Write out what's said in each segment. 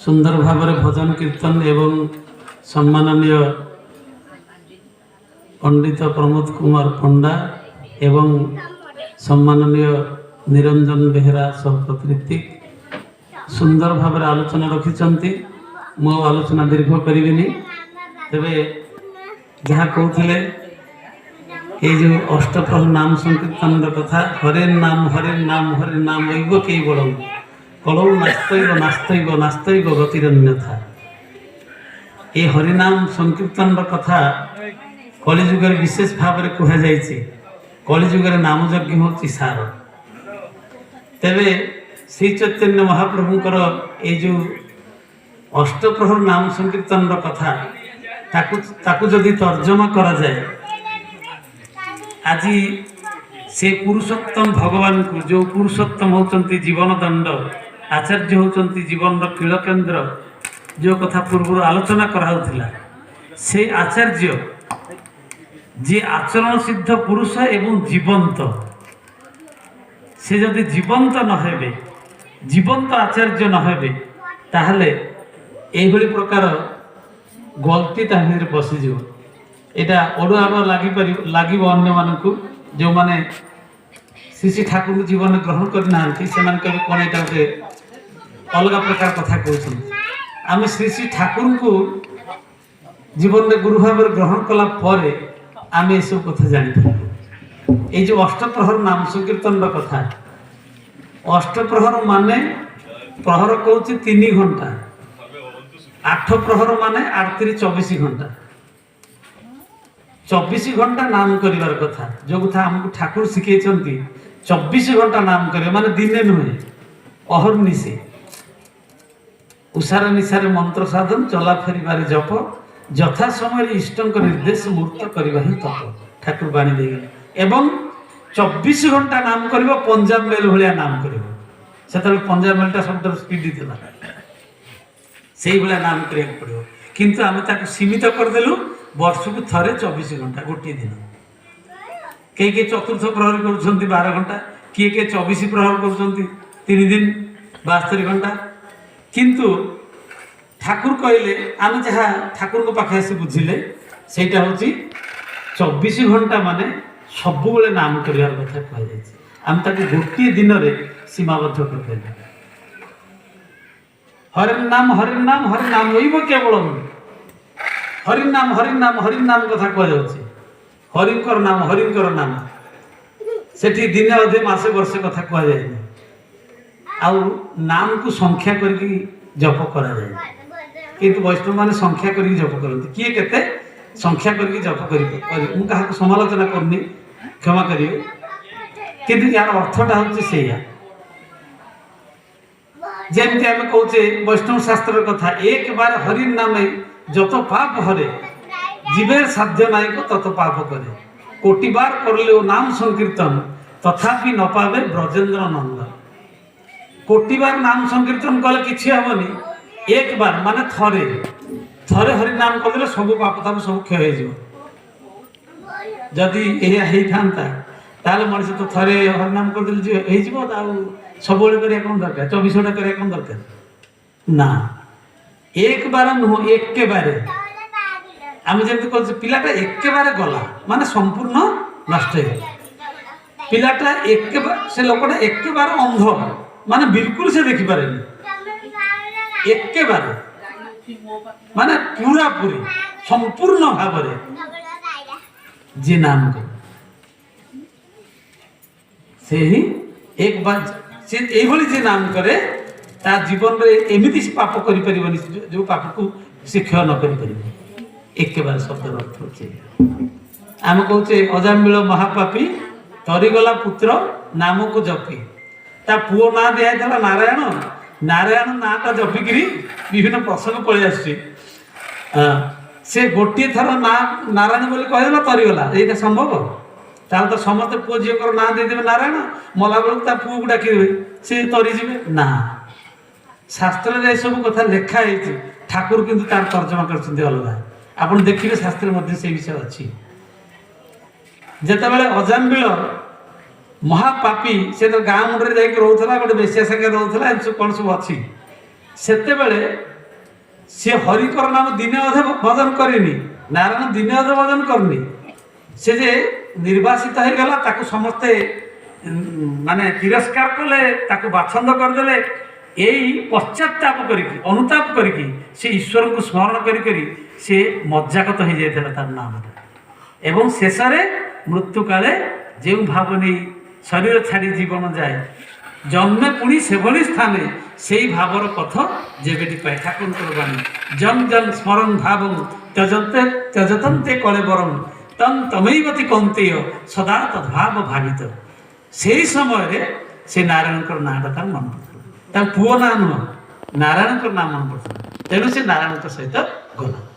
सुंदर भाव भजन कीर्तन एवं सम्माननीय पंडित प्रमोद कुमार पंडा एवं सम्माननीय निरंजन बेहेरा सभापति सुंदर भाव आलोचना रखिंट मो आलोचना दीर्घ करी तेरे जहाँ कहते ये जो अष्टप्रहर नाम संकीर्तन कथा हरे नाम वैव कई बड़ौ कलौ नास्तैव नास्तैव नास्तैव गतिरन्यथा ये हरिनाम संकीर्तन कथा कलिजुग विशेष भाव में कहुई कलिजुग नामयज्ञ हूँ सार तेरे श्री चैतन्य महाप्रभुंकर ये जो अष्टप्रहर नाम संकीर्तन कथा ताकू जदि तर्जमा करा जाए आज से पुरुषोत्तम भगवान को जो पुरुषोत्तम होचंती जीवन दंड आचार्य होचंती जीवन कील केन्द्र जो कथा पूर्व आलोचना कराउथिला से आचार्य जे आचरण सिद्ध पुरुष एवं जीवंत से जदि जीवंत नहेबे जीवंत आचार्य नहेबे ताहले एभली प्रकार गलती ताहिर बसीज यहाँ अड़ुआ लगे अन्य मानक जो मैंने श्री श्री ठाकुर को जीवन ग्रहण करना से कौन यहाँ गोटे अलग प्रकार कथा कहते आम श्री श्री ठाकुर को जीवन में गुरु भाव ग्रहण कला आम ये सब कथा जापर ये जो अष्टप्रहर नाम संकीर्तन कथा अष्टप्रहर माने प्रहर कहूँ 3 घंटा 8 प्रहर माने 24 घंटा 24 घंटा नाम करिवार कथा जो कथा हमको ठाकुर शिखे 24 घंटा नाम करे माने दिने नुहे अहर्निशे उषार निशारे मंत्र साधन चला फेरिबारे जप यथा समय इष्टंक निर्देश मूर्त करवा ही तप ठाकुर बाणी देगले एवं 24 घंटा नाम करिवो पंजाब मेल भलिया नाम करिवो सेतबे पंजाब मेलटा शब्द स्पीड दिला से भाया नाम करिया पड़ो किंतु आम ताको सीमित करदेलु वर्ष को थरे 24 घंटा गोटे दिन किए चतुर्थ प्रहर कर 12 घंटा किए 24 प्रहर कर 3 दिन 72 घंटा किंतु ठाकुर कहले आम जहाँ ठाकुर को पाखे आसी बुझिले सेटा हूँ 24 घंटा माने सब बेले नाम करार कथा कहुई आम ताको गोटे दिन में सीमाबद्ध कर हरिनाम हरिनाम हरिनाम वैव केवल हरिनाम हरिनाम हरिनाम कथा कहुच्छे हरिंकर नाम सेठी दिने अधे मासे वर्षे कथा कहुए आउ नाम को संख्या करके जप करा जाए किंतु वैष्णव माने संख्या करके जप करते किए केते संख्या करके जप कर मुझे समालोचना करनी क्षमा करिए किंतु यार अर्थटा हूँ से जमती आम कहे वैष्णव शास्त्र कथा एक बार हरि नाम जत पाप हरे जीवेर साध्य नायक तत पाप करे कोटि बार करले नाम संकीर्तन तथापि न पावे ब्रजेन्द्र नंद कोटि बार नाम संकीर्तन कले किछि हेबनी एक बार माने थरे थरे हरि नाम करले सब पाप ताप सब क्षय हो जदि यह होता ताले मनुष्य तो थरे हरिनाम करदे सब कौन दरकार 24 घंटा करा कौन दरकार ना एक बार नुह एक बारे आम जमी कह पिलाटा एक बारे गला माने संपूर्ण नष्ट हो पिलाटा एक से लोकटा एक बार अंध माने बिल्कुल से देखी पारे एक बारे माने पूरा पूरी संपूर्ण भाव जे नाम को से ही एक बार से यही जे नाम करे ता जीवन में एमती पाप कर जो पाप को से क्षय न कर एक बार शब्द अर्थ होचे आम कहचे अजामिल महापापी तरीगला पुत्र नाम को जपी ता पुओ ना दिया नारायण नारायण नाटा जपिकी विभिन्न प्रसंग पलि आसुची से गोटे थर ना नारायण बोली कहदेला तरीगला यहाँ संभव ताल तो समस्त पुओ झील ना देदेवे नारायण मला बेलू पुओ को डाक सी तरीजे ना शास्त्र में सब कथा लिखाई ठाकुर किंतु तार तर्जमा कर अलग आप देखिए शास्त्र में से विषय अच्छी जिते अजामिल महापापी से तो गाँ मुंडे जा रोला गोटे बेसिया संगे रोला सब कौन सब अच्छी से से हरिकर नाम दिने अधे भजन करेनि नारायण दिने अधे भजन करनी से जे निर्वासित हो गला ताकू समस्ते माने तिरस्कार कले ताकू बाछंद करदेले यही पश्चाताप करके अनुताप करके से ईश्वर को स्मरण करी से मज्जागत हो जाता तार नाम एवं शेष मृत्यु काले जो भाव नहीं शरीर छाड़ी जीवन जाए जन्मे पुणी से भली स्थाने से भावर पथ जेबेटी पाए ठाकुर बाणी जन जन स्मरण भाव त्यजते त्यजतंते कले बरम तम तमैवती कौंतेय सदा तद्भाव भावित से समय से नारायण नाटा मन पड़ता पुओ ना नुह नारायण नाम मन पड़ता तेणु से नारायण सहित गला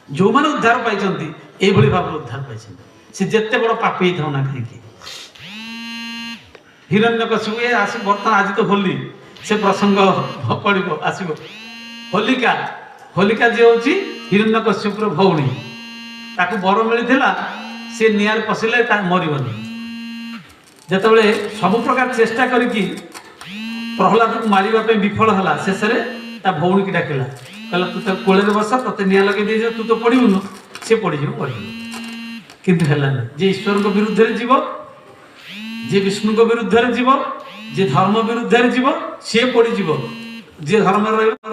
जो मैंने उद्धार पाई भाव उद्धार पाई से जिते बड़ पापी था ना कहीं हिरण्यकशिपु आस बर्तमान आज तो होली से प्रसंग पड़ो आसो होलिका होलिका जी हूँ हिरण्यकशिपुर भौणी ताकू बर मिलता सी निआर पशिले मरबनी जिते सब प्रकार चेष्टा करके प्रहलाद को मारे विफल है शेष भौणी की डाकिला कहला तू तो कोल बस ते निआ लगे दे तू तो पड़ून सी पड़ पड़ किंतु है जे ईश्वर को विरुद्ध जीव जे विष्णु को विरुद्ध जीव जे धर्म विरुद्ध जीव सी पड़ जे धर्म